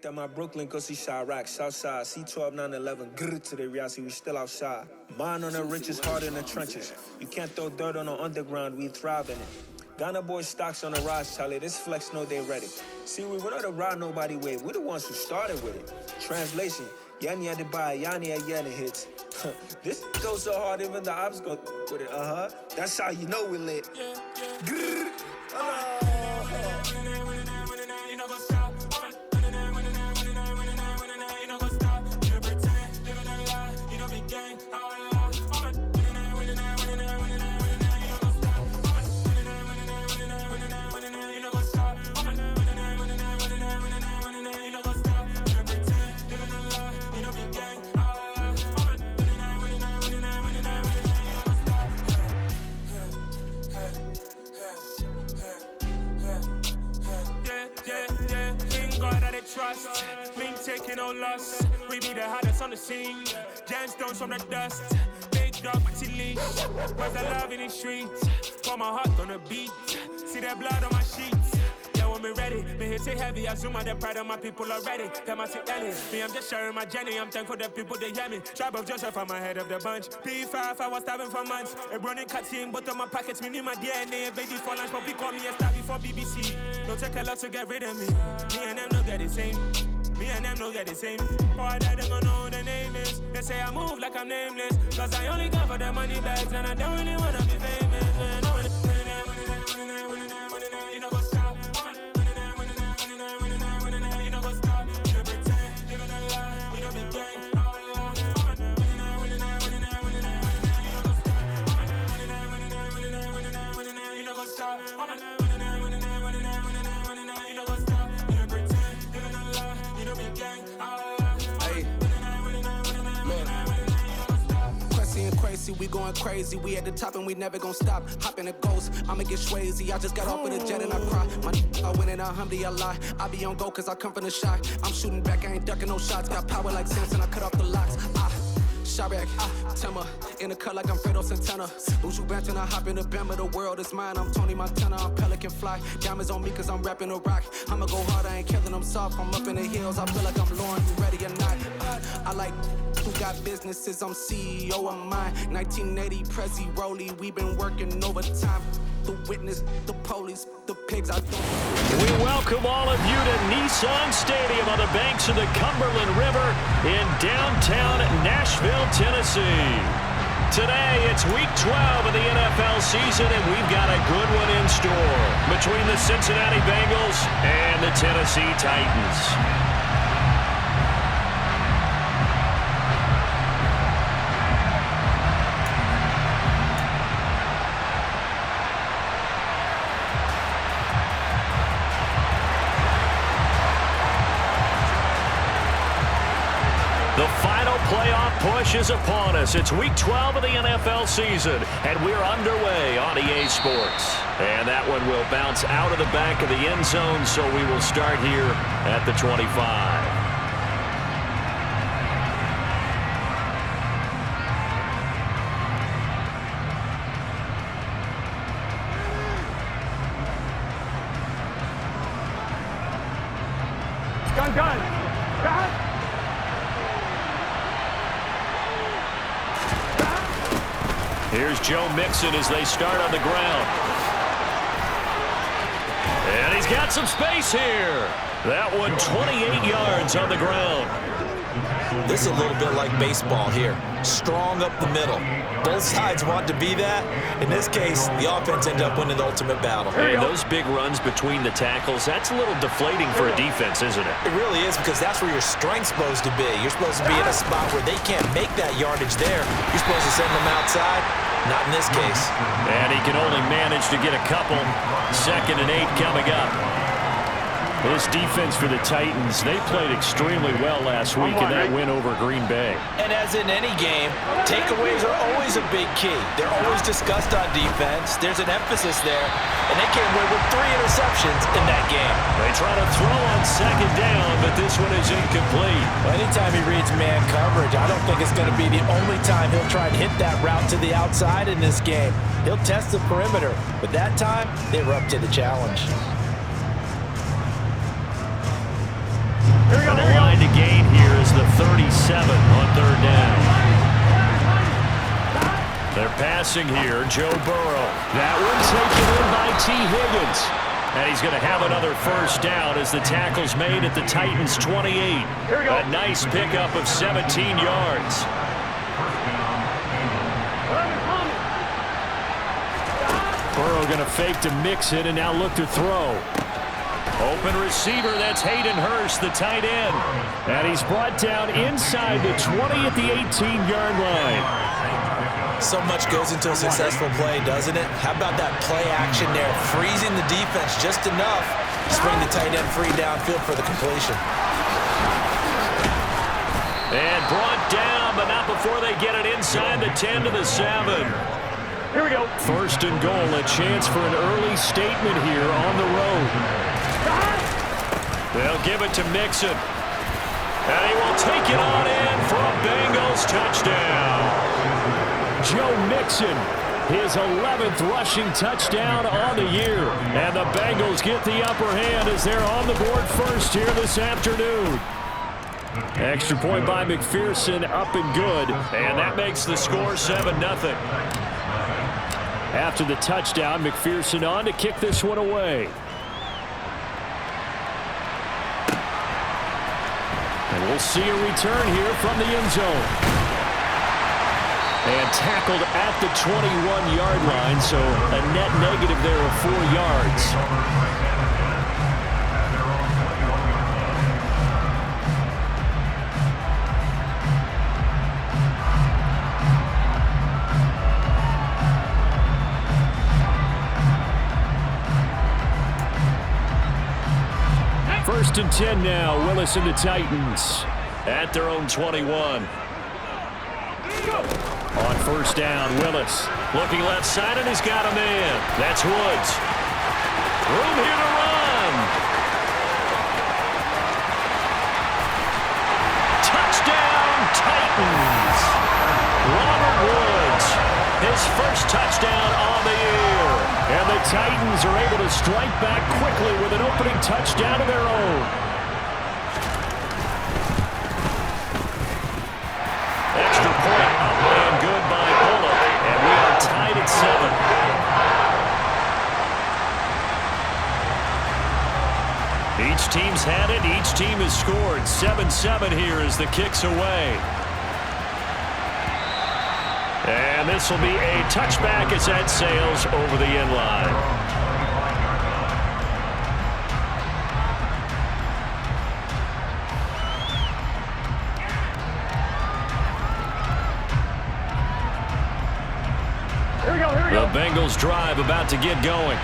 That my Brooklyn, go see Chirac, Southside, C12, 911, grrr to the Riasi, we still outside. Mine on the riches, hard in the trenches. You can't throw dirt on the underground, we thrive in it. Ghana boys stocks on the rise, Charlie, this flex know they ready. See, we not the ride nobody wave, we the ones who started with it. Translation, Yanni had to buy, Yanni had Yanni hits. This goes so hard, even the ops go with it, That's how you know we lit. Grrr. Trust, me taking no loss. We be the hottest on the scene. Gemstones from the dust. Big dog, but he leash. Where's the love in the streets? Pour my heart on the beat. See that blood on my sheets. Yeah, when we ready, me hit it heavy. I zoom out the pride of my people already. Them I see Ellie. Me, I'm just sharing my journey. I'm thankful that people they hear me. Tribe of Joseph, I'm ahead of the bunch. P5, I was starving for months. A running cutscene, but on my pockets, me need my DNA. Baby for lunch, but we call me a star before BBC. Don't take a lot to get rid of me. Me and them don't get the same. Me and them don't get the same. Boy, that they gon' know who the name is. They say I move like I'm nameless. Cause I only come for the money bags and I don't really wanna be famous. You know what's up? You know what's up? You pretend, living a lie. We don't be gang. You know what's up? We going crazy, we at the top and we never gon' stop. Hop in a ghost, I'ma get swayzy. I just got off with a jet and I cry. My I win in a Humvee, I lie. I be on go cause I come from the shot. I'm shooting back, I ain't ducking no shots. Got power like Samson, I cut off the locks. Chirac, Timmer, in the cut like I'm Fredo Santana. Buju Banton, I hop in the Bama, the world is mine. I'm Tony Montana, I'm Pelican Fly. Diamonds on me cause I'm rapping a rock. I'ma go hard, I ain't killing them soft. I'm up in the hills, I feel like I'm Lauren, you ready or not? I like who got businesses, I'm CEO of mine. 1980, Prezi Rolly, we been working overtime. The witness, the police, the pigs, I don't. We welcome all of you to Nissan Stadium on the banks of the Cumberland River in downtown Nashville, Tennessee. Today, it's week 12 of the NFL season, and we've got a good one in store between the Cincinnati Bengals and the Tennessee Titans. The final playoff push is upon us. It's week 12 of the NFL season, and we're underway on EA Sports. And that one will bounce out of the back of the end zone, so we will start here at the 25. Here's Joe Mixon as they start on the ground. And he's got some space here. That one 28 yards on the ground. This is a little bit like baseball here. Strong up the middle. Both sides want to be that. In this case, the offense ended up winning the ultimate battle. And those big runs between the tackles, that's a little deflating for a defense, isn't it? It really is, because that's where your strength's supposed to be. You're supposed to be in a spot where they can't make that yardage there. You're supposed to send them outside. Not in this case. And he can only manage to get a couple. 2nd and 8 coming up. This defense for the Titans, they played extremely well last week in that win over Green Bay. And as in any game, takeaways are always a big key. They're always discussed on defense. There's an emphasis there. And they came away with 3 interceptions in that game. They try to throw on 2nd down, but this one is incomplete. Well, anytime he reads man coverage, I don't think it's going to be the only time he'll try and hit that route to the outside in this game. He'll test the perimeter, but that time, they were up to the challenge. The here is the 37 on third down. They're passing here, Joe Burrow. That one taken in by T. Higgins. And he's going to have another first down as the tackle's made at the Titans' 28. A nice pickup of 17 yards. Burrow going to fake to mix it and now look to throw. Open receiver, that's Hayden Hurst, the tight end. And he's brought down inside the 20 at the 18-yard line. So much goes into a successful play, doesn't it? How about that play action there? Freezing the defense just enough to swing the tight end free downfield for the completion. And brought down, but not before they get it inside the 10 to the 7. Here we go. First and goal, a chance for an early statement here on the road. They'll give it to Mixon. And he will take it on in for a Bengals touchdown. Joe Mixon, his 11th rushing touchdown on the year. And the Bengals get the upper hand as they're on the board first here this afternoon. Extra point by McPherson, up and good. And that makes the score 7-0. After the touchdown, McPherson on to kick this one away. And we'll see a return here from the end zone. And tackled at the 21-yard line, so a net negative there of 4 yards. First and 10 now, Willis and the Titans at their own 21. On first down, Willis looking left side, and he's got a man. That's Woods. Room here to run. Touchdown, Titans. Robert Woods, his first touchdown on the year. And the Titans are able to strike back quickly with an opening touchdown of their own. Extra point up and good by Bullock. And we are tied at 7. Each team's had it. Each team has scored. 7-7 here as the kick's away. And this will be a touchback as that sails over the end line. The Bengals drive about to get going.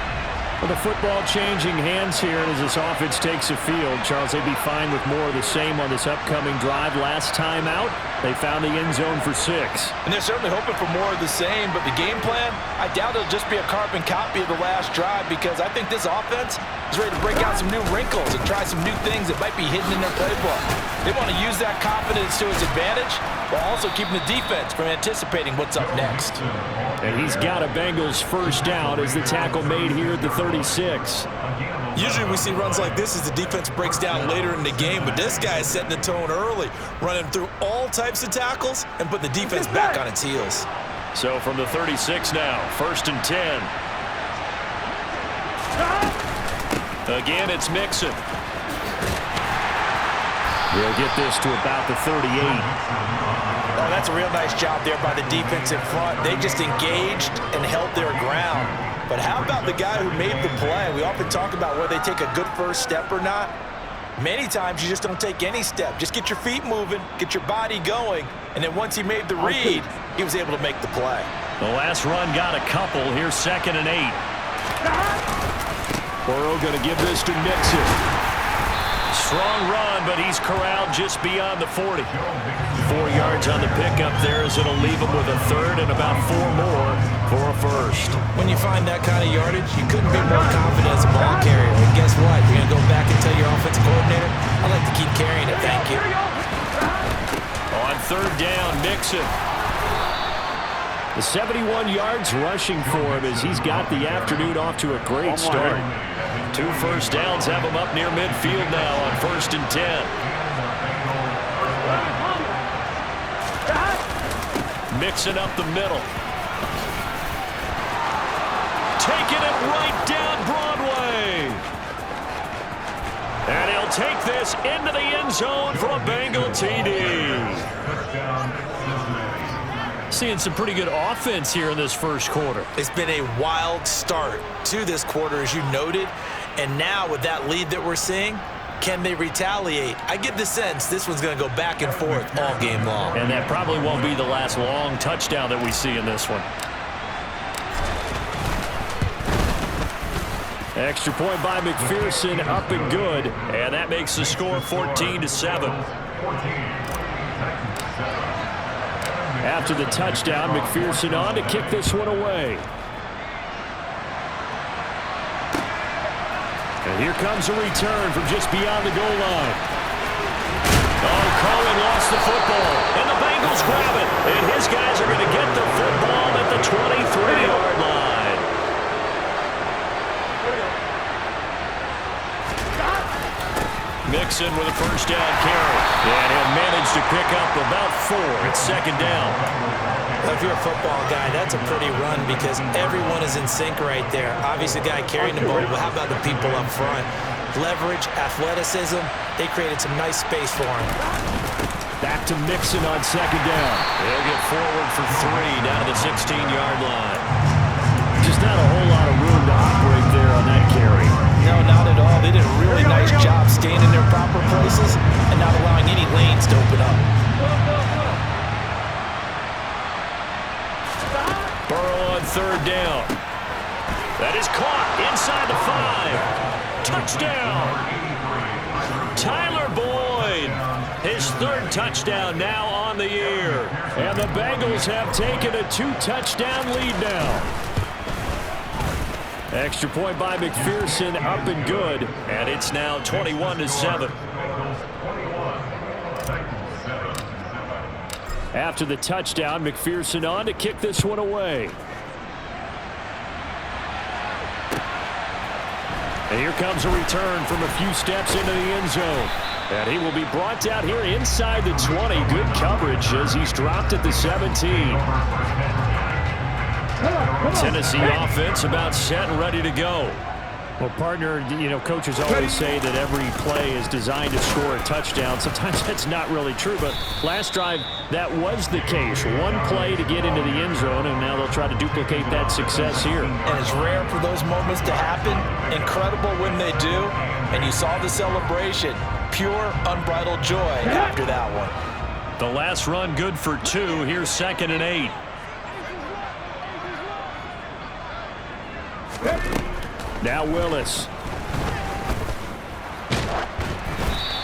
With the football changing hands here, and as this offense takes the field, Charles, they'd be fine with more of the same on this upcoming drive. Last time out, they found the end zone for 6. And they're certainly hoping for more of the same, but the game plan, I doubt it'll just be a carbon copy of the last drive, because I think this offense is ready to break out some new wrinkles and try some new things that might be hidden in their playbook. They want to use that confidence to its advantage, while also keeping the defense from anticipating what's up next. And he's got a Bengals first down as the tackle made here at the 36. Usually we see runs like this as the defense breaks down later in the game, but this guy is setting the tone early, running through all types of tackles and putting the defense back on its heels. So from the 36 now, first and 10. Again, it's Mixon. He'll get this to about the 38. Oh, that's a real nice job there by the defense in front. They just engaged and held their ground. But how about the guy who made the play? We often talk about whether they take a good first step or not. Many times you just don't take any step. Just get your feet moving, get your body going, and then once he made the read, he was able to make the play. The last run got a couple. Here's 2nd and 8. Burrow going to give this to Mixon. Strong run, but he's corralled just beyond the 40. 4 yards on the pickup there as it'll leave him with a third and about 4 more for a first. When you find that kind of yardage, you couldn't be more confident as a ball carrier. And guess what? You're going to go back and tell your offensive coordinator, I'd like to keep carrying it, thank you. On third down, Mixon. The 71 yards rushing for him as he's got the afternoon off to a great start. 2 first downs have him up near midfield now on 1st and 10. Mixing up the middle. Taking it right down Broadway. And he'll take this into the end zone for a Bengal TD. Seeing some pretty good offense here in this first quarter. It's been a wild start to this quarter, as you noted. And now with that lead that we're seeing, can they retaliate? I get the sense this one's going to go back and forth all game long. And that probably won't be the last long touchdown that we see in this one. Extra point by McPherson, up and good. And that makes the score 14-7. After the touchdown, McPherson on to kick this one away. And here comes a return from just beyond the goal line. Oh, Cohen lost the football. And the Bengals grab it. And his guys are going to get the football at the 23-yard line. Mixon with a first down carry. And he'll manage to pick up about 4. It's second down. If you're a football guy, that's a pretty run because everyone is in sync right there. Obviously, the guy carrying the ball, but how about the people up front? Leverage, athleticism, they created some nice space for him. Back to Mixon on second down. They'll get forward for 3 down to the 16-yard line. Just not a whole lot of room to operate there on that carry. No, not at all. They did a really nice job staying in their proper places and not allowing any lanes to open up. Burrow on third down. That is caught inside the 5. Touchdown. Tyler Boyd. His third touchdown now on the year. And the Bengals have taken a 2-touchdown lead now. Extra point by McPherson, up and good. And it's now 21-7. After the touchdown, McPherson on to kick this one away. And here comes a return from a few steps into the end zone. And he will be brought down here inside the 20. Good coverage as he's dropped at the 17. Tennessee offense about set and ready to go. Well, partner, you know, coaches always say that every play is designed to score a touchdown. Sometimes that's not really true, but last drive, that was the case. One play to get into the end zone, and now they'll try to duplicate that success here. And it's rare for those moments to happen. Incredible when they do. And you saw the celebration. Pure, unbridled joy after that one. The last run good for 2. Here's 2nd and 8. Now Willis.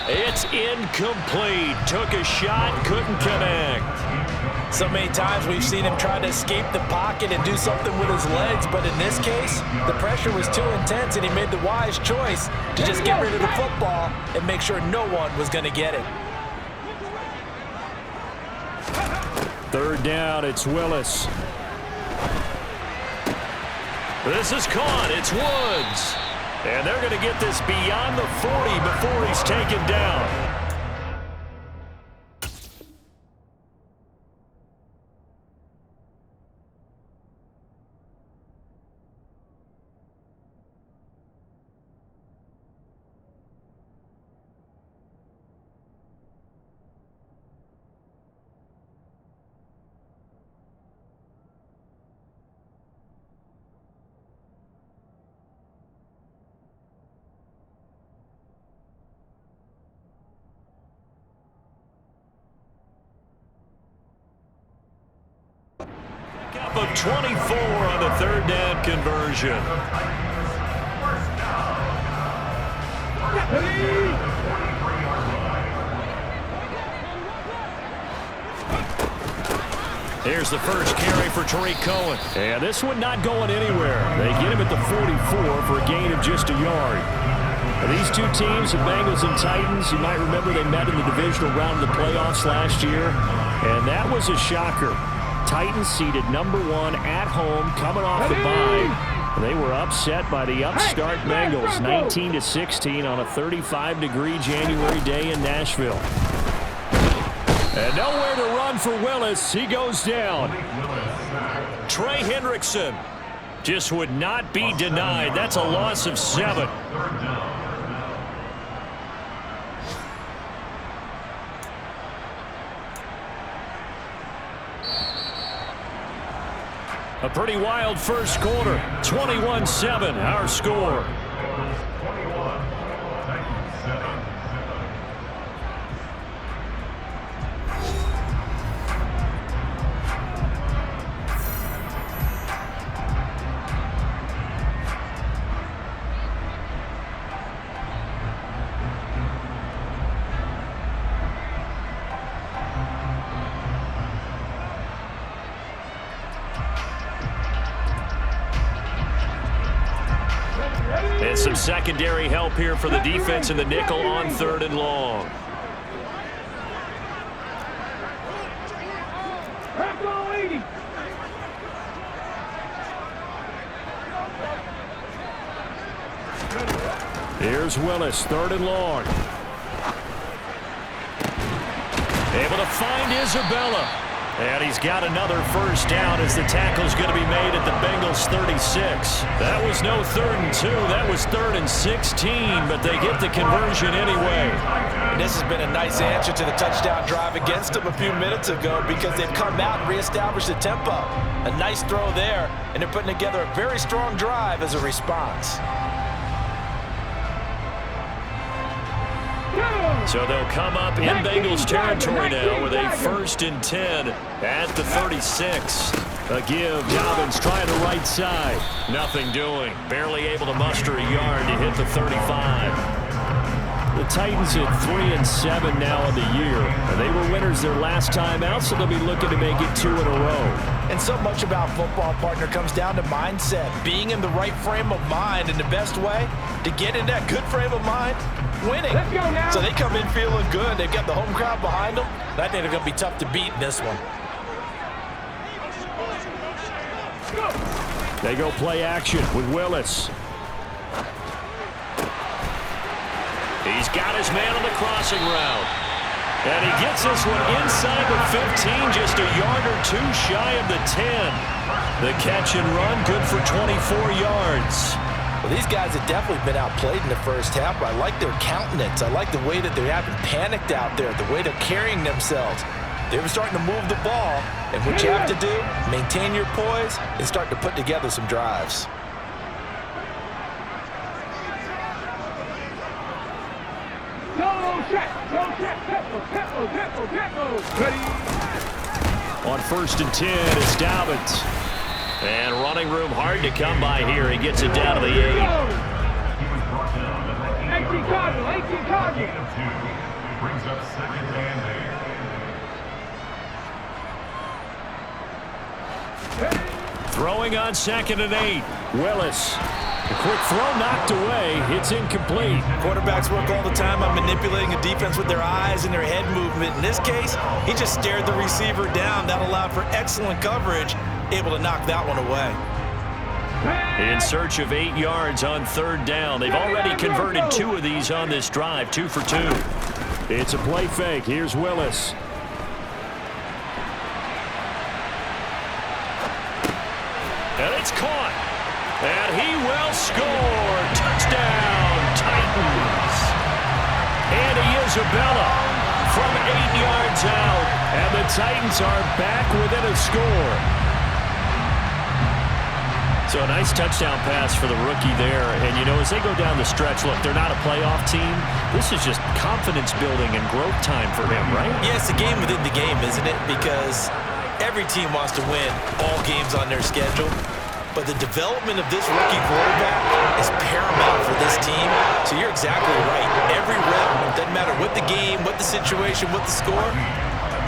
It's incomplete. Took a shot, couldn't connect. So many times we've seen him try to escape the pocket and do something with his legs, but in this case, the pressure was too intense and he made the wise choice to just get rid of the football and make sure no one was going to get it. Third down, it's Willis. This is caught. It's Woods. And they're going to get this beyond the 40 before he's taken down. Of 24 on the third down conversion. Here's the first carry for Tariq Cohen. And this one not going anywhere. They get him at the 44 for a gain of just a yard. Now, these two teams, the Bengals and Titans, you might remember they met in the divisional round of the playoffs last year. And that was a shocker. Titans seeded #1 at home, coming off the bye. They were upset by the upstart Bengals, 19-16 on a 35-degree January day in Nashville. And nowhere to run for Willis. He goes down. Trey Hendrickson just would not be denied. That's a loss of 7. A pretty wild first quarter. 21-7, our score. And some secondary help here for the defense in the nickel on 3rd and long. Here's Willis, 3rd and long. Able to find Isabella. And he's got another first down as the tackle's going to be made at the Bengals 36. That was no 3rd and 2. That was 3rd and 16, but they get the conversion anyway. This has been a nice answer to the touchdown drive against them a few minutes ago because they've come out and reestablished the tempo. A nice throw there, and they're putting together a very strong drive as a response. So they'll come up in Bengals territory now with a 1st and 10 at the 36. A give, Dobbins trying the right side. Nothing doing. Barely able to muster a yard to hit the 35. The Titans at 3-7 now in the year. They were winners their last time out, so they'll be looking to make it 2 in a row. And so much about football, partner, comes down to mindset. Being in the right frame of mind, and the best way to get in that good frame of mind, winning. So they come in feeling good. They've got the home crowd behind them. I think they're going to be tough to beat in this one. They go play action with Willis. He's got his man on the crossing route. And he gets this one inside the 15, just a yard or 2 shy of the 10. The catch and run, good for 24 yards. Well, these guys have definitely been outplayed in the first half, but I like their countenance. I like the way that they're having panicked out there, the way they're carrying themselves. They're starting to move the ball, and what you have to do, maintain your poise and start to put together some drives. On 1st and 10, it's Dobbins. And running room hard to come by here. He gets it down to the 8. 18 Cardinal. Brings up 2nd and 8. Throwing on 2nd and 8. Willis. A quick throw knocked away. It's incomplete. Quarterbacks work all the time on manipulating a defense with their eyes and their head movement. In this case, he just stared the receiver down. That allowed for excellent coverage, able to knock that one away. In search of 8 yards on 3rd down. They've already converted 2 of these on this drive, 2 for 2. It's a play fake. Here's Willis. And it's caught. And he will score. Touchdown, Titans. Andy Isabella from 8 yards out. And the Titans are back within a score. So a nice touchdown pass for the rookie there. And, you know, as they go down the stretch, look, they're not a playoff team. This is just confidence building and growth time for him, right? Yeah, it's a game within the game, isn't it? Because every team wants to win all games on their schedule. But the development of this rookie quarterback is paramount for this team. So you're exactly right. Every rep, doesn't matter what the game, what the situation, what the score,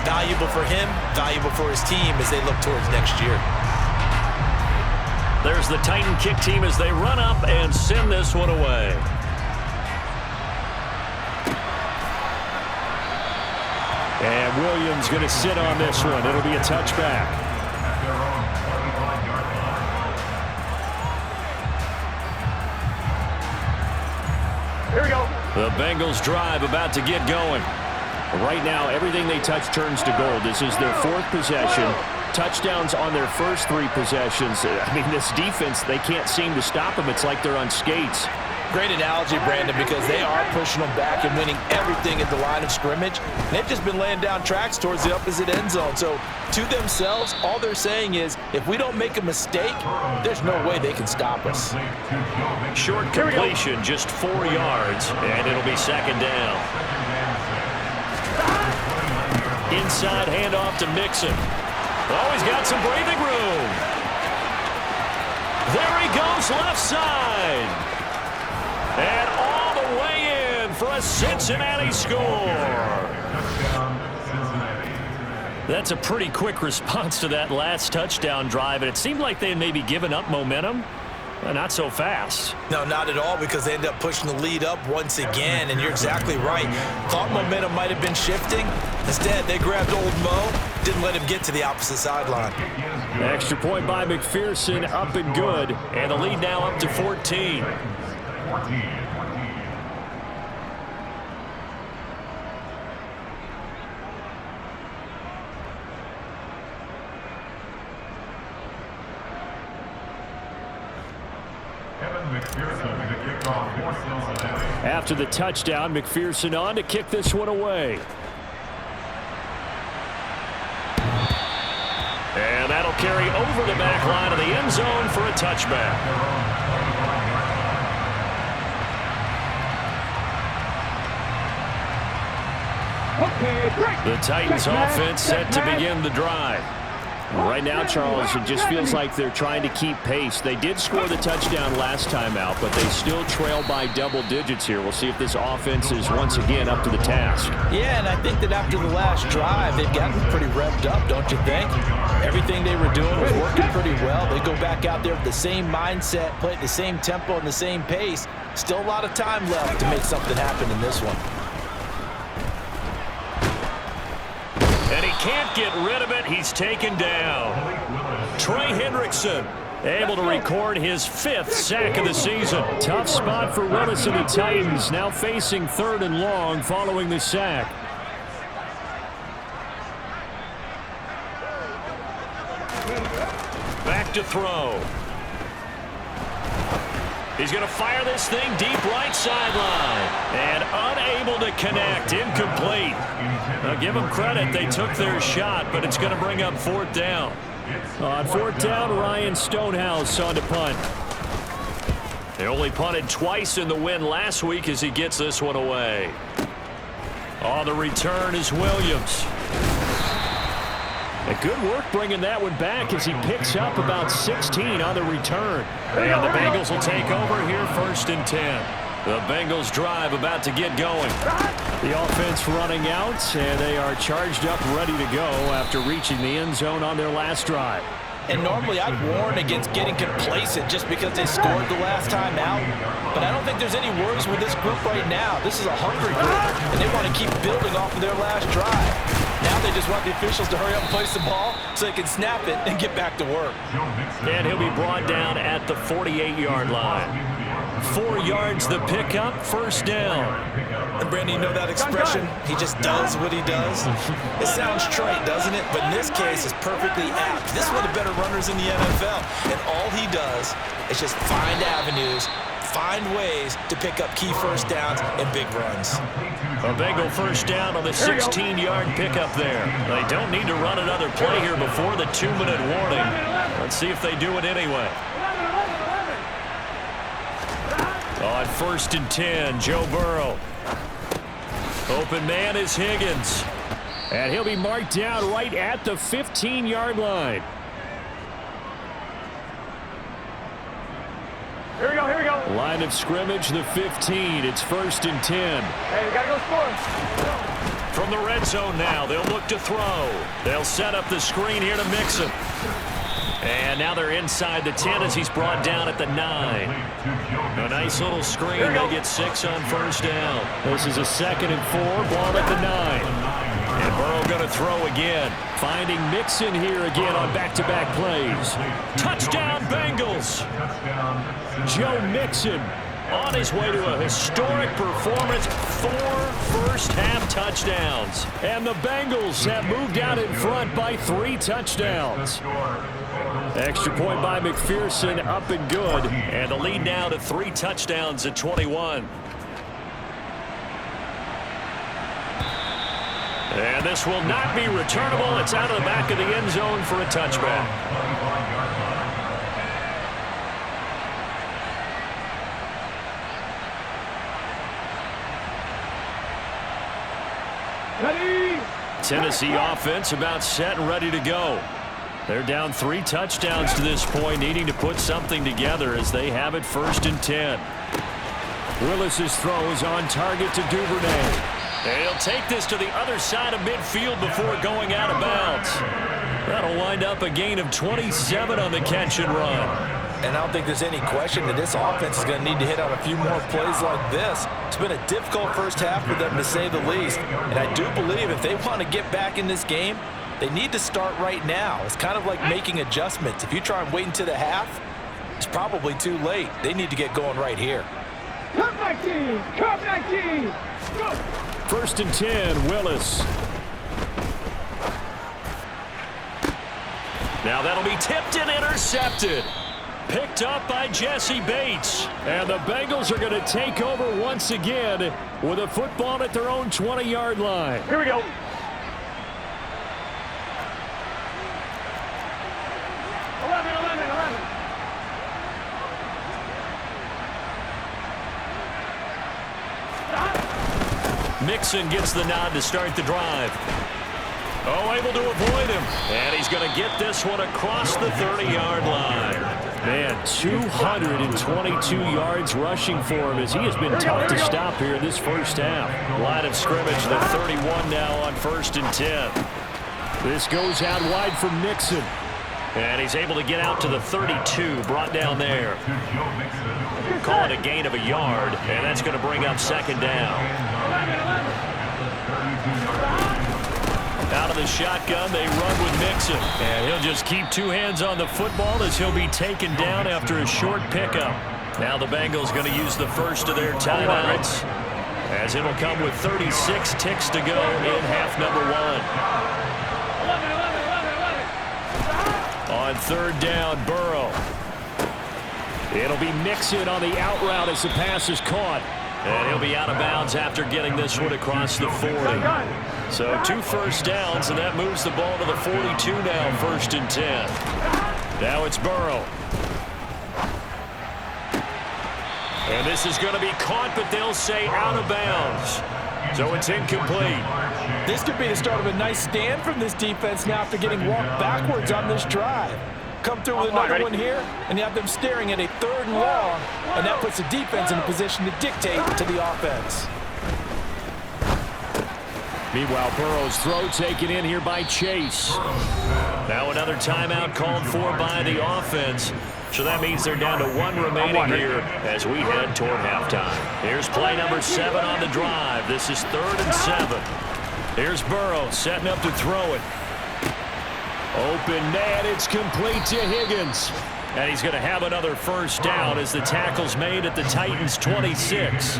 valuable for him, valuable for his team as they look towards next year. There's the Titan kick team as they run up and send this one away. And Williams going to sit on this one. It'll be a touchback. Here we go. The Bengals drive about to get going. Right now, everything they touch turns to gold. This is their 4th possession. Touchdowns on their first 3 possessions. I mean, this defense, they can't seem to stop them. It's like they're on skates. Great analogy, Brandon, because they are pushing them back and winning everything at the line of scrimmage. They've just been laying down tracks towards the opposite end zone. So to themselves, all they're saying is, if we don't make a mistake, there's no way they can stop us. Short completion, just 4 yards, and it'll be 2nd down. Inside handoff to Mixon. Oh, he's got some breathing room. There he goes, left side. And all the way in for a Cincinnati score. That's a pretty quick response to that last touchdown drive, and it seemed like they had maybe given up momentum. Not so fast. No, not at all, because they end up pushing the lead up once again, and you're exactly right. Thought momentum might have been shifting. Instead, they grabbed old Mo, didn't let him get to the opposite sideline. Extra point by McPherson, up and good, and the lead now up to 14. After the touchdown, McPherson on to kick this one away. And that'll carry over the back line of the end zone for a touchback. The Titans offense set to begin the drive. Right now, Charles, it just feels like they're trying to keep pace. They did score the touchdown last time out, but they still trail by double digits here. We'll see if this offense is once again up to the task. Yeah, and I think that after the last drive, they've gotten pretty revved up, don't you think? Everything they were doing was working pretty well. They go back out there with the same mindset, play at the same tempo and the same pace. Still a lot of time left to make something happen in this one. And he can't get rid of it. He's taken down. Trey Hendrickson able to record his 5th sack of the season. Tough spot for Willis and the Titans, now facing 3rd and long following the sack. Back to throw. He's going to fire this thing deep right sideline. And unable to connect. Incomplete. Now give them credit. They took their shot, but it's going to bring up 4th down. On 4th down, Ryan Stonehouse on to punt. They only punted twice in the win last week as he gets this one away. On the return is Williams. And good work bringing that one back as he picks up about 16 on the return. And the Bengals will take over here 1st and 10. The Bengals drive about to get going. The offense running out, and they are charged up, ready to go after reaching the end zone on their last drive. And normally I'd warn against getting complacent just because they scored the last time out. But I don't think there's any worries with this group right now. This is a hungry group, and they want to keep building off of their last drive. Now they just want the officials to hurry up and place the ball so they can snap it and get back to work. And he'll be brought down at the 48-yard line. 4 yards the pickup, 1st down. And Brandon, you know that expression? He just does what he does. It sounds trite, doesn't it? But in this case, it's perfectly apt. This is one of the better runners in the NFL. And all he does is just find avenues, find ways to pick up key 1st downs and big runs. A Bengal 1st down on the 16-yard pickup there. They don't need to run another play here before the 2-minute warning. Let's see if they do it anyway. On 1st and 10, Joe Burrow. Open man is Higgins. And he'll be marked down right at the 15-yard line. Here we go, here we go. Line of scrimmage, the 15. It's 1st and 10. Hey, we got to go score. From the red zone now, they'll look to throw. They'll set up the screen here to Mixon. And now they're inside the 10 as he's brought down at the 9. A nice little screen. They get 6 on 1st down. This is a 2nd and 4. Ball at the 9. And Burrow going to throw again. Finding Mixon here again on back-to-back plays. Touchdown, Bengals. Joe Mixon on his way to a historic performance, 4 first-half touchdowns. And the Bengals have moved out in front by 3 touchdowns. Extra point by McPherson, up and good. And the lead now to 3 touchdowns at 21. And this will not be returnable. It's out of the back of the end zone for a touchback. Ready? Tennessee offense about set and ready to go. They're down 3 touchdowns to this point, needing to put something together as they have it 1st and 10. Willis's throw is on target to Duvernay. And he'll take this to the other side of midfield before going out of bounds. That'll wind up a gain of 27 on the catch and run. And I don't think there's any question that this offense is going to need to hit on a few more plays like this. It's been a difficult first half for them, to say the least. And I do believe if they want to get back in this game, they need to start right now. It's kind of like making adjustments. If you try and wait until the half, it's probably too late. They need to get going right here. Come 19! Come 19! Go! 1st and 10, Willis. Now that'll be tipped and intercepted. Picked up by Jesse Bates. And the Bengals are going to take over once again with a football at their own 20-yard line. Here we go. Mixon gets the nod to start the drive. Oh, able to avoid him. And he's going to get this one across the 30-yard line. Man, 222 yards rushing for him as he has been tough to stop here in this first half. Line of scrimmage, the 31 now on 1st and 10. This goes out wide for Mixon. And he's able to get out to the 32, brought down there. Call it a gain of a yard, and that's going to bring up 2nd down. Out of the shotgun, they run with Mixon. And he'll just keep 2 hands on the football as he'll be taken down after a short pickup. Now the Bengals going to use the first of their timeouts, as it'll come with 36 ticks to go in half number 1. On 3rd down, Burrow. It'll be Mixon on the out route as the pass is caught. And he'll be out of bounds after getting this one across the 40. So 2 first downs, and that moves the ball to the 42 now, 1st and 10. Now it's Burrow. And this is going to be caught, but they'll say out of bounds. So it's incomplete. This could be the start of a nice stand from this defense now after getting walked backwards on this drive. Come through with another one here, and you have them staring at a 3rd and long, and that puts the defense in a position to dictate to the offense. Meanwhile, Burrow's throw taken in here by Chase. Now another timeout called for by the offense. So that means they're down to 1 remaining here as we head toward halftime. Here's play number 7 on the drive. This is 3rd and 7. Here's Burrow setting up to throw it. Open net, it's complete to Higgins. And he's going to have another first down as the tackle's made at the Titans' 26.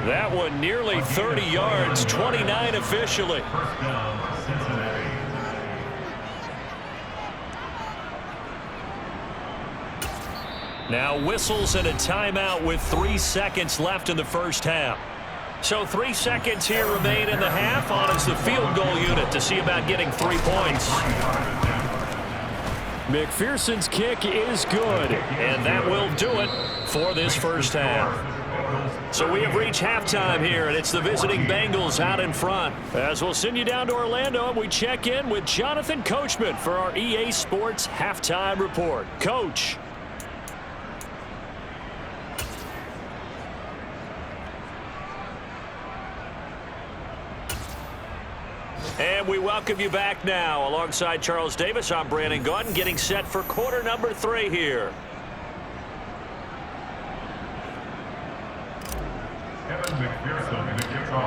That one nearly 30 yards, 29 officially. Now whistles and a timeout with 3 seconds left in the first half. So 3 seconds here remain in the half on as the field goal unit to see about getting 3 points. McPherson's kick is good, and that will do it for this first half. So we have reached halftime here, and it's the visiting Bengals out in front. As we'll send you down to Orlando, and we check in with Jonathan Coachman for our EA Sports Halftime Report. Coach. And we welcome you back now. Alongside Charles Davis, I'm Brandon Gaudin, getting set for quarter number 3 here.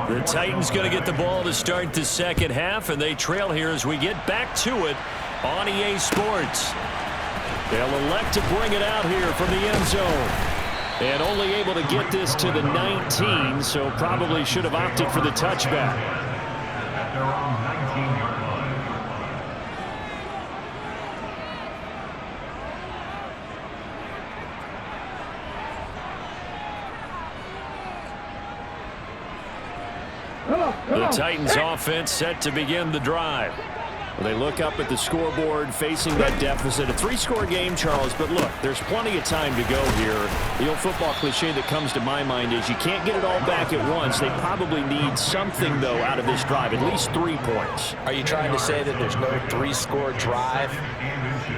The Titans going to get the ball to start the second half, and they trail here as we get back to it on EA Sports. They'll elect to bring it out here from the end zone. And only able to get this to the 19, so probably should have opted for the touchback. At their own 19-yard line. The Titans offense set to begin the drive. They look up at the scoreboard facing that deficit. A 3-score game, Charles, but look, there's plenty of time to go here. The old football cliche that comes to my mind is you can't get it all back at once. They probably need something, though, out of this drive, at least 3 points. Are you trying to say that there's no 3-score drive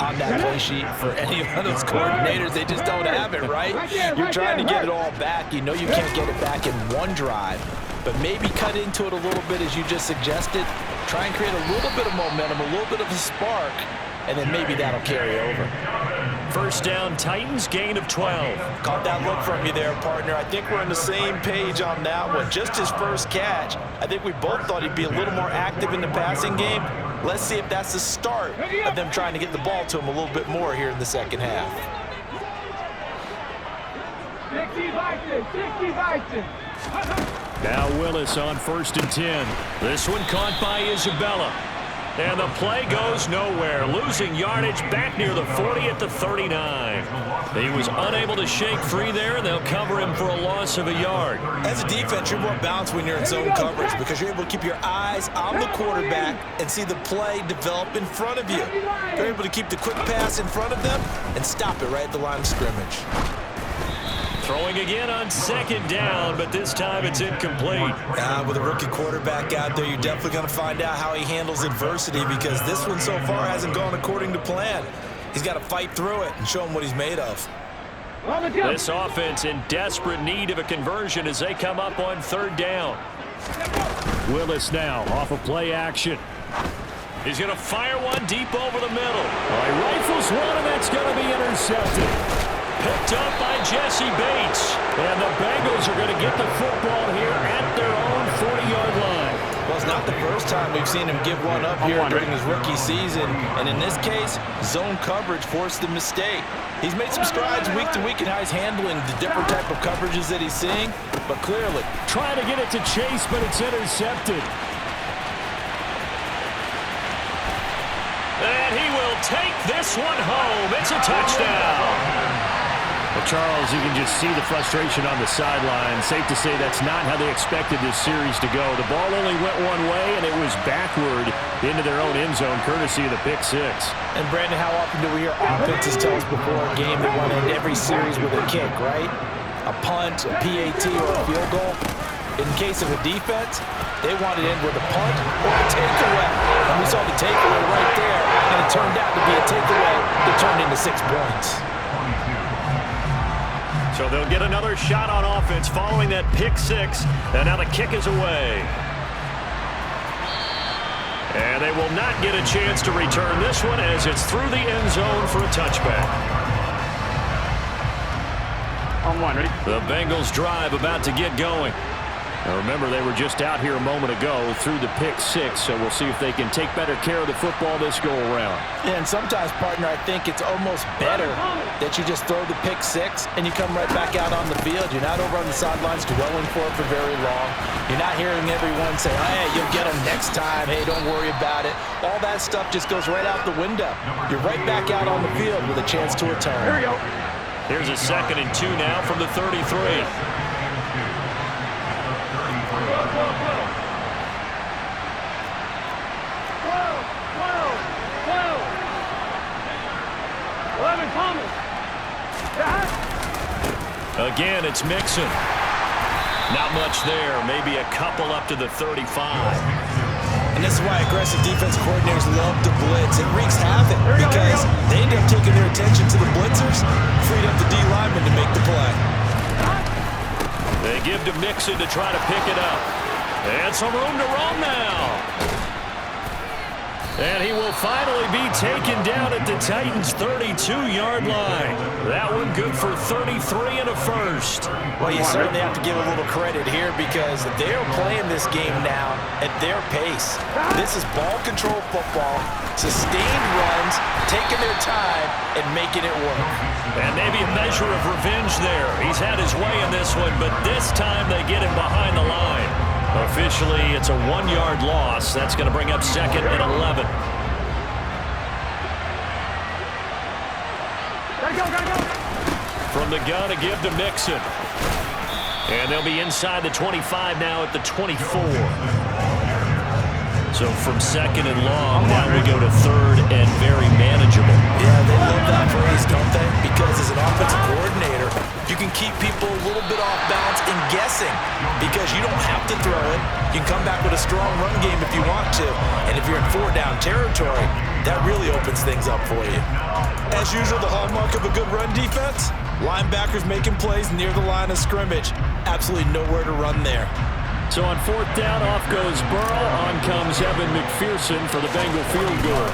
on that play sheet for any of those coordinators? They just don't have it, right? You're trying to get it all back. You know you can't get it back in one drive, but maybe cut into it a little bit as you just suggested. Try and create a little bit of momentum, a little bit of a spark, and then maybe that'll carry over. First down, Titans, gain of 12. Caught that look from you there, partner. I think we're on the same page on that one. Just his first catch. I think we both thought he'd be a little more active in the passing game. Let's see if that's the start of them trying to get the ball to him a little bit more here in the second half. 60 Vikings, 60 Vikings. Now Willis on 1st and 10. This one caught by Isabella. And the play goes nowhere. Losing yardage back near the 40 at the 39. He was unable to shake free there, and they'll cover him for a loss of a yard. As a defense, you're more balanced when you're in zone coverage because you're able to keep your eyes on the quarterback and see the play develop in front of you. You're able to keep the quick pass in front of them and stop it right at the line of scrimmage. Throwing again on 2nd down, but this time it's incomplete. With a rookie quarterback out there, you're definitely going to find out how he handles adversity because this one so far hasn't gone according to plan. He's got to fight through it and show him what he's made of. This offense in desperate need of a conversion as they come up on 3rd down. Willis now off of play action. He's going to fire one deep over the middle. He rifles one, and that's going to be intercepted. Picked up by Jesse Bates. And the Bengals are going to get the football here at their own 40-yard line. Well, it's not the first time we've seen him give one up here during his rookie season. And in this case, zone coverage forced the mistake. He's made some strides week to week in how he's handling the different type of coverages that he's seeing. But clearly, trying to get it to Chase, but it's intercepted. And he will take this one home. It's a touchdown. Well, Charles, you can just see the frustration on the sideline. Safe to say that's not how they expected this series to go. The ball only went one way, and it was backward into their own end zone, courtesy of the pick six. And, Brandon, how often do we hear offenses tell us before a game they want to end every series with a kick, right? A punt, a PAT, or a field goal. In case of a defense, they want it in with a punt or a takeaway. And we saw the takeaway right there, and it turned out to be a takeaway that turned into 6 points. So they'll get another shot on offense following that pick six. And now the kick is away. And they will not get a chance to return this one as it's through the end zone for a touchback. On one, ready? The Bengals drive about to get going. Now remember, they were just out here a moment ago through the pick six, so we'll see if they can take better care of the football this go-around. Yeah, and sometimes, partner, I think it's almost better that you just throw the pick six and you come right back out on the field. You're not over on the sidelines dwelling for it for very long. You're not hearing everyone say, hey, you'll get them next time. Hey, don't worry about it. All that stuff just goes right out the window. You're right back out on the field with a chance to return. Here we go. Here's a 2nd and 2 now from the 33. Again, it's Mixon. Not much there. Maybe a couple up to the 35. And this is why aggressive defense coordinators love to blitz. It wreaks havoc because they end up taking their attention to the blitzers, freed up the D lineman to make the play. They give to Mixon to try to pick it up. And some room to roam now. And he will finally be taken down at the Titans' 32-yard line. That one good for 33 and a first. Well, you certainly have to give a little credit here because they're playing this game now at their pace. This is ball control football, sustained runs, taking their time, and making it work. And maybe a measure of revenge there. He's had his way in this one, but this time they get him behind the line. Officially, it's a 1-yard loss. That's going to bring up 2nd and 11. From the gun, a give to Mixon. And they'll be inside the 25 now at the 24. So from 2nd and long, now we go to 3rd and very manageable. Yeah, they love that phrase, don't they? Because as an offensive coordinator, you can keep people a little bit off balance and guessing because you don't have to throw it. You can come back with a strong run game if you want to. And if you're in 4-down territory, that really opens things up for you. As usual, the hallmark of a good run defense, linebackers making plays near the line of scrimmage. Absolutely nowhere to run there. So on 4th down, off goes Burrow. On comes Evan McPherson for the Bengal field goal.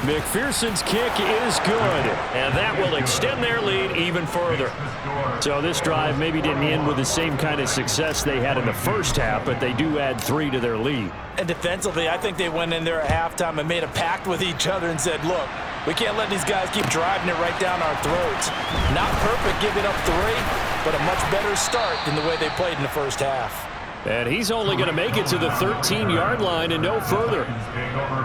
McPherson's kick is good, and that will extend their lead even further. So this drive maybe didn't end with the same kind of success they had in the first half, but they do add 3 to their lead. And defensively, I think they went in there at halftime and made a pact with each other and said, look, we can't let these guys keep driving it right down our throats. Not perfect giving up 3, but a much better start than the way they played in the first half. And he's only going to make it to the 13-yard line and no further.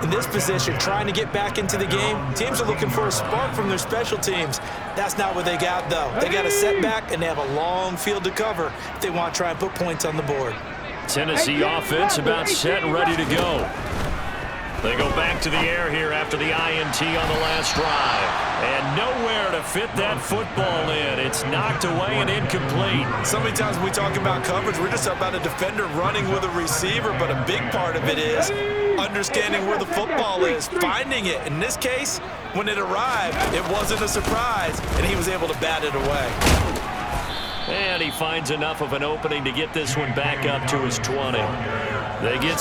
In this position, trying to get back into the game, teams are looking for a spark from their special teams. That's not what they got, though. They got a setback, and they have a long field to cover if they want to try and put points on the board. Tennessee offense about set and ready to go. They go back to the air here after the INT on the last drive. And nowhere to fit that football in. It's knocked away and incomplete. So many times when we talk about coverage, we're just about a defender running with a receiver, but a big part of it is understanding where the football is, finding it. In this case, when it arrived, it wasn't a surprise, and he was able to bat it away. And he finds enough of an opening to get this one back up to his 20. They get...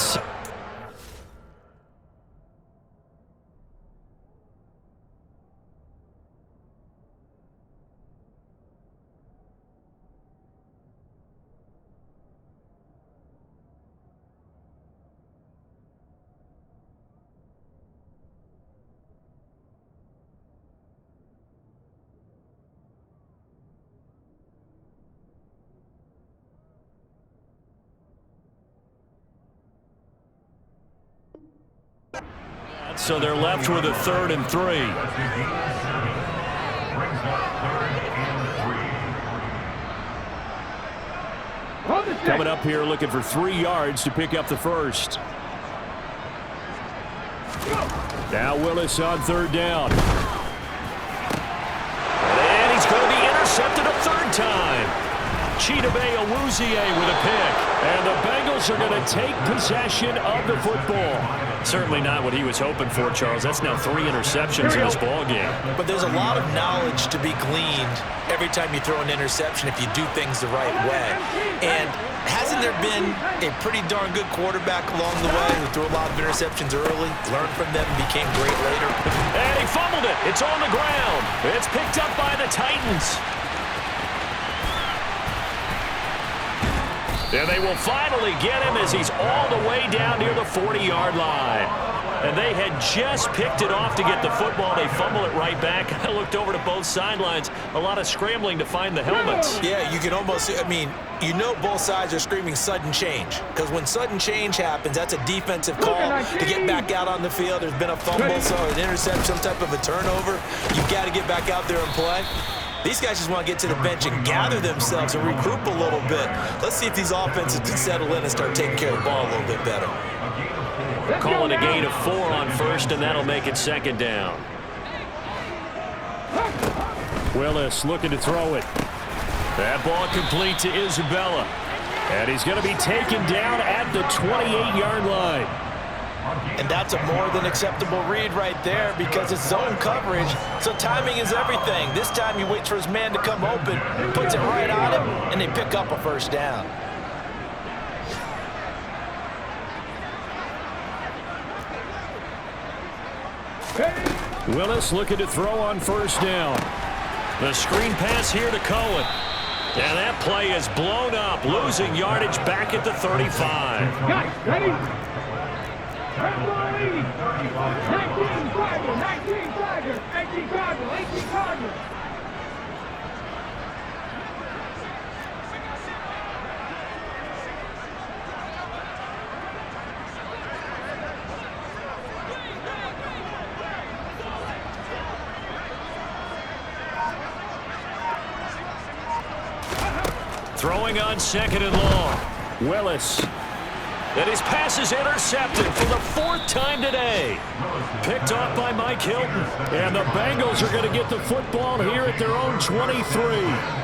So they're left with a 3rd and 3. Coming up here looking for 3 yards to pick up the first. Now Willis on 3rd down. And he's going to be intercepted a 3rd time. Chidobe Awuzie with a pick. And the Bengals are going to take possession of the football. Certainly not what he was hoping for, Charles. That's now 3 interceptions in this ball game. But there's a lot of knowledge to be gleaned every time you throw an interception if you do things the right way. And hasn't there been a pretty darn good quarterback along the way who threw a lot of interceptions early, learned from them, and became great later? And he fumbled it. It's on the ground. It's picked up by the Titans. And they will finally get him as he's all the way down near the 40-yard line. And they had just picked it off to get the football. They fumble it right back. I looked over to both sidelines. A lot of scrambling to find the helmets. Yeah, you can almost, I mean, you know both sides are screaming sudden change. Because when sudden change happens, that's a defensive call to get back out on the field. There's been a fumble, so an interception, some type of a turnover. You've got to get back out there and play. These guys just want to get to the bench and gather themselves and regroup a little bit. Let's see if these offenses can settle in and start taking care of the ball a little bit better. Calling a gain of 4 on 1st, and that'll make it 2nd down. Willis looking to throw it. That ball complete to Isabella. And he's going to be taken down at the 28-yard line. And that's a more than acceptable read right there because it's zone coverage, so timing is everything. This time he waits for his man to come open, puts it right on him, and they pick up a 1st down. Willis looking to throw on first down. The screen pass here to Cohen. And that play is blown up, losing yardage back at the 35. Guys, ready? 19 Cardinals, 19 Chargers, 18 Cardinals, 18 Cardinals. Throwing on second and long. Willis. And his pass is intercepted for the 4th time today. Picked off by Mike Hilton. And the Bengals are going to get the football here at their own 23.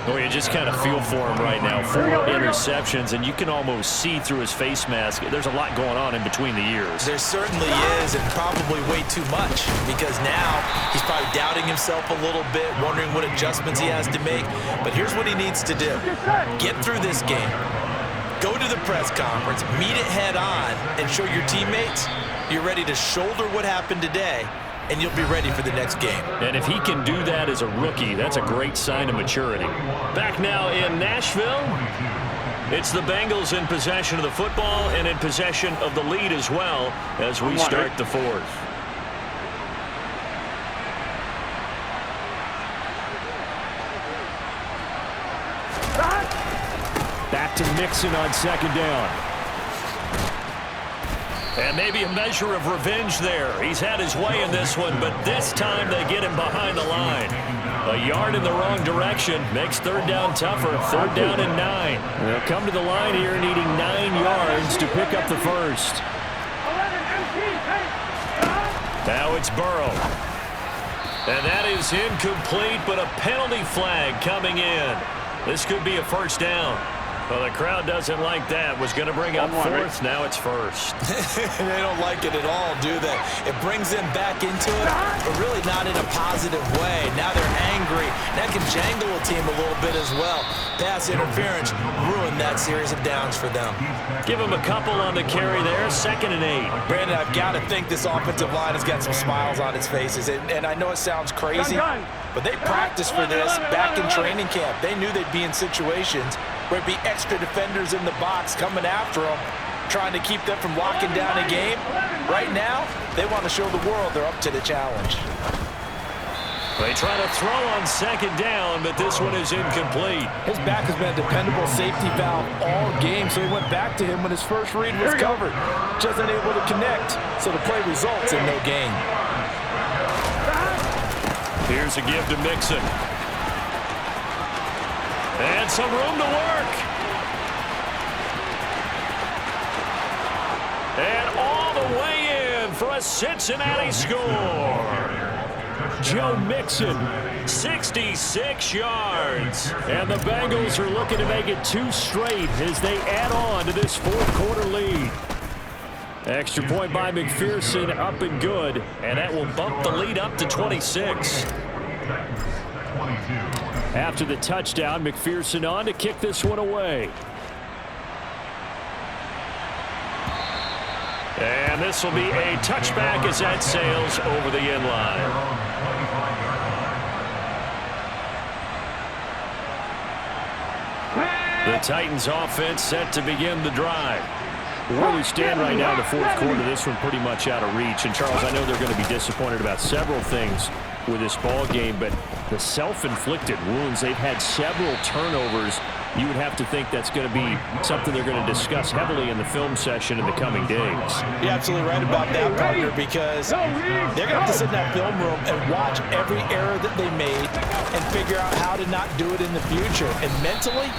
Oh, you just kind of feel for him right now. 4 interceptions, and you can almost see through his face mask. There's a lot going on in between the ears. There certainly is, and probably way too much, because now he's probably doubting himself a little bit, wondering what adjustments he has to make. But here's what he needs to do. Get through this game. Go to the press conference, meet it head on, and show your teammates you're ready to shoulder what happened today, and you'll be ready for the next game. And if he can do that as a rookie, that's a great sign of maturity. Back now in Nashville, it's the Bengals in possession of the football and in possession of the lead as well as we start the 4th. Back to Mixon on second down. And maybe a measure of revenge there. He's had his way in this one, but this time they get him behind the line. A yard in the wrong direction makes third down tougher. Third down and 9. They'll come to the line here needing 9 yards to pick up the first. Now it's Burrow. And that is incomplete, but a penalty flag coming in. This could be a first down. Well, the crowd doesn't like that. Was going to bring up 4th. Now it's 1st. They don't like it at all, do they? It brings them back into it, but really not in a positive way. Now they're angry. That can jangle a team a little bit as well. Pass interference ruined that series of downs for them. Give them a couple on the carry there. 2nd and 8. Brandon, I've got to think this offensive line has got some smiles on its faces. And I know it sounds crazy, but they practiced for this back in training camp. They knew they'd be in situations where there'd be extra defenders in the box coming after them, trying to keep them from locking down a game. Right now, they want to show the world they're up to the challenge. They try to throw on second down, but this one is incomplete. His back has been a dependable safety valve all game, so he went back to him when his first read was covered. Just unable to connect, so the play results in no gain. Here's a give to Mixon. And some room to work. And all the way in for a Cincinnati score. Joe Mixon, 66 yards. And the Bengals are looking to make it 2 straight as they add on to this 4th quarter lead. Extra point by McPherson, up and good. And that will bump the lead up to 26. After the touchdown, McPherson on to kick this one away. And this will be a touchback as that sails over the end line. The Titans offense set to begin the drive. Where we stand right now in the 4th quarter, this one pretty much out of reach. And Charles, I know they're going to be disappointed about several things with this ball game, but the self-inflicted wounds, they've had several turnovers. You would have to think that's going to be something they're going to discuss heavily in the film session in the coming days. You're absolutely right about that, partner, because they're going to have to sit in that film room and watch every error that they made and figure out how to not do it in the future. And mentally,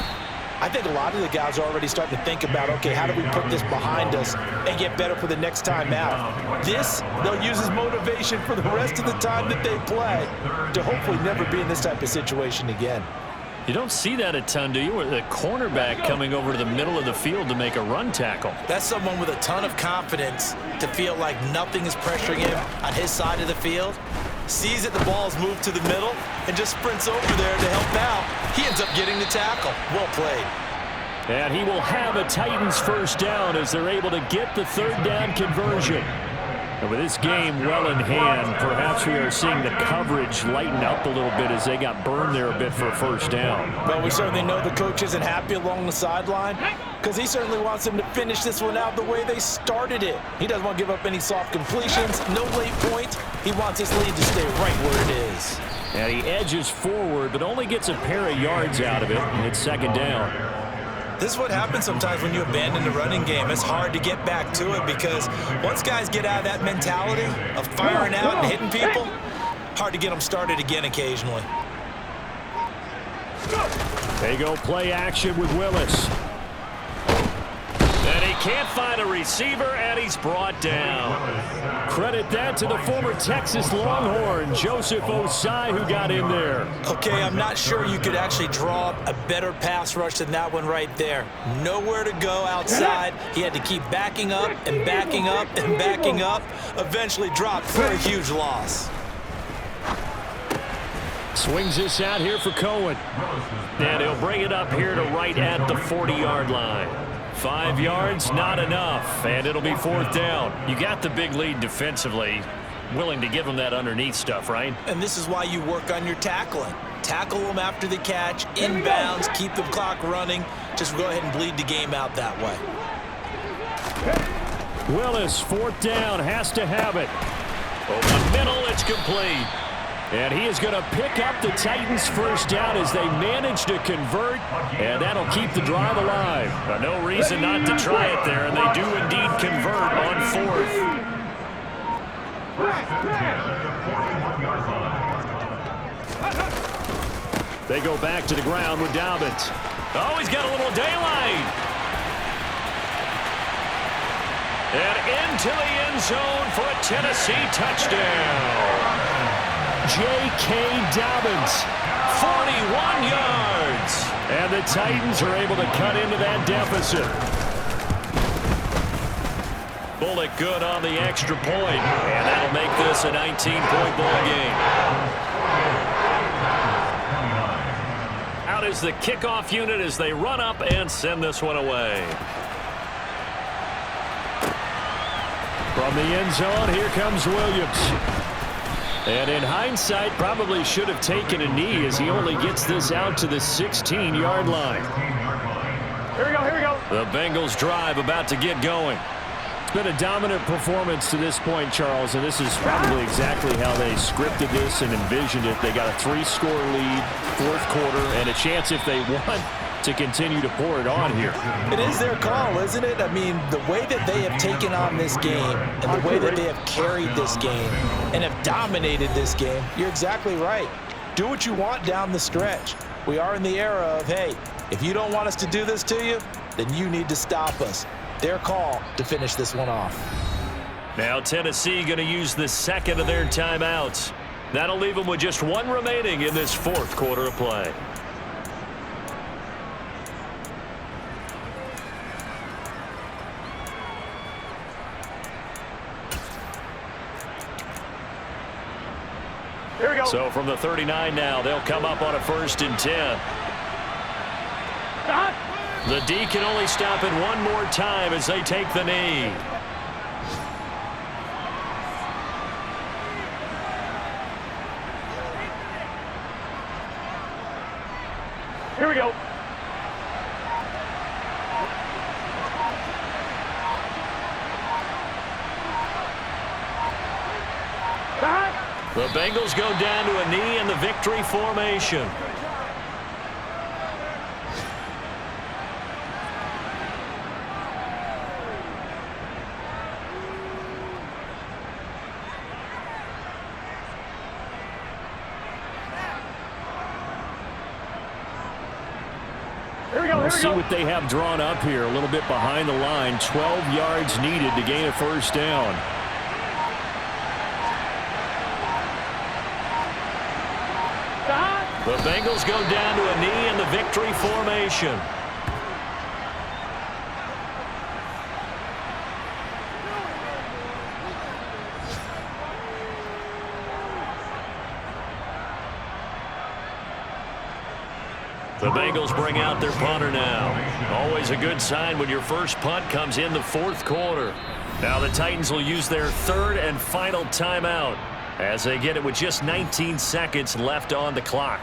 I think a lot of the guys are already starting to think about, okay, how do we put this behind us and get better for the next time out? This, they'll use as motivation for the rest of the time that they play to hopefully never be in this type of situation again. You don't see that a ton, do you? With the cornerback coming over to the middle of the field to make a run tackle. That's someone with a ton of confidence to feel like nothing is pressuring him on his side of the field. Sees that the ball's moved to the middle and just sprints over there to help out. He ends up getting the tackle. Well played. And he will have a Titans first down as they're able to get the 3rd down conversion. And with this game well in hand, perhaps we are seeing the coverage lighten up a little bit as they got burned there a bit for a first down. Well, we certainly know the coach isn't happy along the sideline because he certainly wants them to finish this one out the way they started it. He doesn't want to give up any soft completions, no late points. He wants his lead to stay right where it is. And he edges forward, but only gets a pair of yards out of it, and it's second down. This is what happens sometimes when you abandon the running game. It's hard to get back to it because once guys get out of that mentality of firing out and hitting people, hard to get them started again occasionally. They go play action with Willis. And he can't find a receiver, and he's brought down. Credit that to the former Texas Longhorn, Joseph Osai, who got in there. Okay, I'm not sure you could actually draw up a better pass rush than that one right there. Nowhere to go outside. He had to keep backing up and backing up and backing up. Eventually dropped for a huge loss. Swings this out here for Cohen. And he'll bring it up here to right at the 40-yard line. 5 yards, not enough, and it'll be fourth down. You got the big lead defensively. Willing to give them that underneath stuff, right? And this is why you work on your tackling. Tackle them after the catch, inbounds, keep the clock running. Just go ahead and bleed the game out that way. Willis, fourth down, has to have it. Over the middle, it's complete. And he is going to pick up the Titans' first down as they manage to convert, and that'll keep the drive alive. But no reason not to try it there, and they do indeed convert on fourth. They go back to the ground with Dobbins. Oh, he's got a little daylight. And into the end zone for a Tennessee touchdown. J.K. Dobbins, 41 yards. And the Titans are able to cut into that deficit. Bullock good on the extra point, and that'll make this a 19-point ball game. Out is the kickoff unit as they run up and send this one away. From the end zone, here comes Williams. And in hindsight, probably should have taken a knee as he only gets this out to the 16-yard line. Here we go, here we go. The Bengals drive about to get going. It's been a dominant performance to this point, Charles, and this is probably exactly how they scripted this and envisioned it. They got a 3-score lead, fourth quarter, and a chance if they want to continue to pour it on here. It is their call, isn't it? I mean, the way that they have taken on this game and the way that they have carried this game and have dominated this game, you're exactly right. Do what you want down the stretch. We are in the era of, hey, if you don't want us to do this to you, then you need to stop us. Their call to finish this one off. Now Tennessee going to use the second of their timeouts. That'll leave them with just one remaining in this fourth quarter of play. Here we go. So from the 39 now, they'll come up on a 1st and 10. Stop. The D can only stop it one more time as they take the knee. Here we go. Stop. The Bengals go down to a knee in the victory formation. We'll see what they have drawn up here. A little bit behind the line. 12 yards needed to gain a first down. The Bengals go down to a knee in the victory formation. The Bengals bring out their punter now. Always a good sign when your first punt comes in the fourth quarter. Now the Titans will use their third and final timeout as they get it with just 19 seconds left on the clock.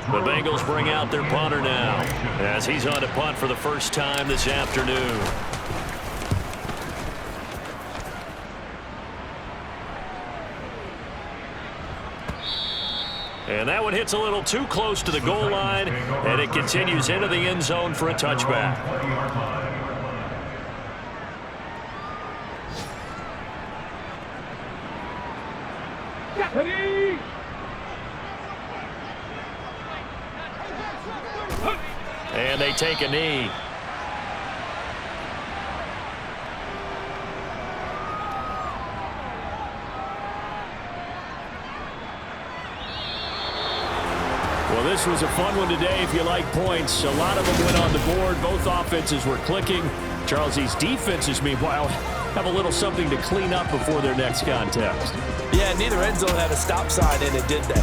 The Bengals bring out their punter now as he's on to punt for the first time this afternoon. And that one hits a little too close to the goal line, and it continues into the end zone for a touchback. Ready? And they take a knee. Well, this was a fun one today if you like points. A lot of them went on the board. Both offenses were clicking. Charles's defenses, meanwhile, have a little something to clean up before their next contest. Yeah, neither end zone had a stop sign in it, did they?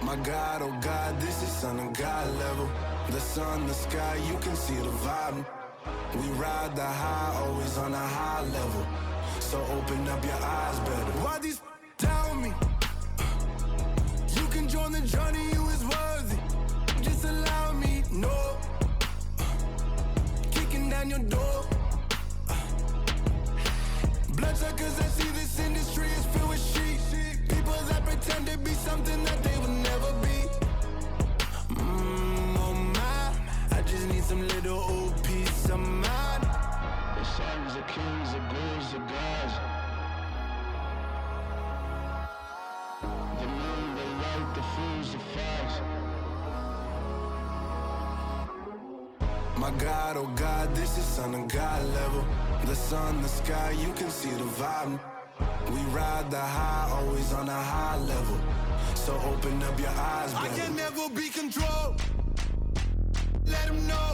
My God, oh God, this is Son of God level. The sun, the sky, you can see the vibe. We ride the high, always on a high level. So open up your eyes better. Why these tell me? You can join the journey, you is worthy. Just allow me, no. Kicking down your door. Bloodsuckers, I see this industry is filled with sheep. People that pretend to be something that they will never be. Oh my, I just need some little old peace of mind. The sons are kings, the ghouls are gods. The moon, the light, the fools, the facts. My God, oh God, this is Son of God level. The sun, the sky, you can see the vibe. We ride the high, always on a high level. So open up your eyes, baby. I can never be controlled. Let them know.